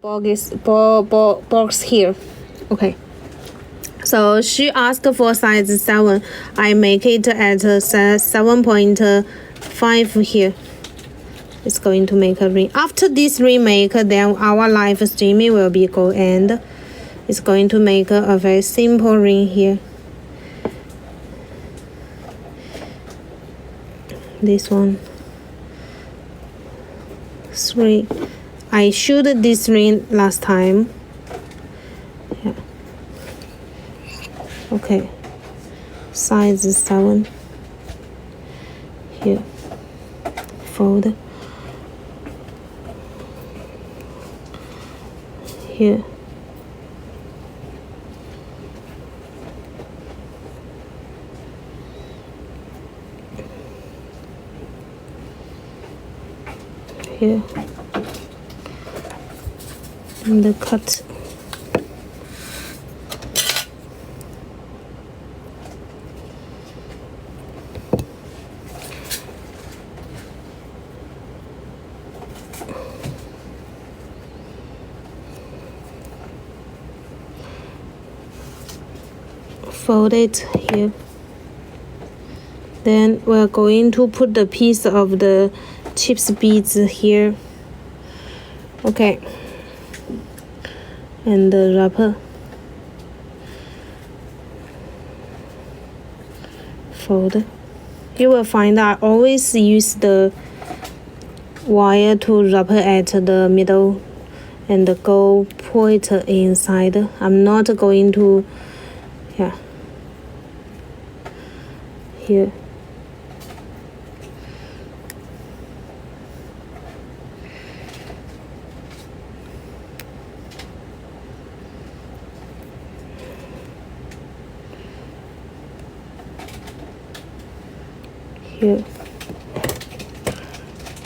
box here. Okay, so she asked for size 7. I make it at 7.5 here. It's going to make a ring. After this remake, then our live streaming will be go end. It's going to make a very simple ring here. This one 3. I showed this ring last time. Yeah. Okay, size 7 here. Fold here. Here. And the cut. Fold it here. Then we're going to put the piece of the chips beads here. Okay. And the wrapper. Fold. You will find I always use the wire to wrap at the middle and go put it inside. I'm not going to, yeah, here. Here.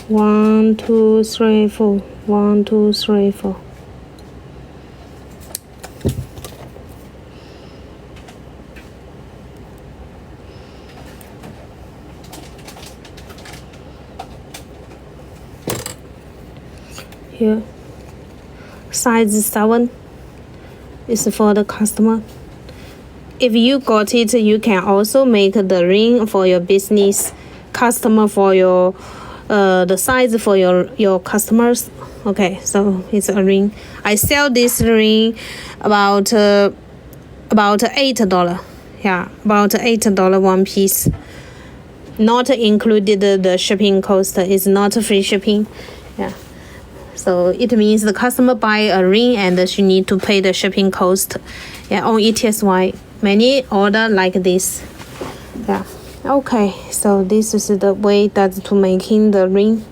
1 2 3 4. 1 2 3 4. Here. Size 7 is for the customer. If you got it, you can also make the ring for your business customer, for your the size for your customers. Okay, so it's a ring. I sell this ring about $8. Yeah, about $8 one piece, not included the shipping cost. It's not free shipping. Yeah, so it means the customer buy a ring and she need to pay the shipping cost. Yeah, on ETSY many order like this. Yeah. Okay, so this is the way that to making the ring.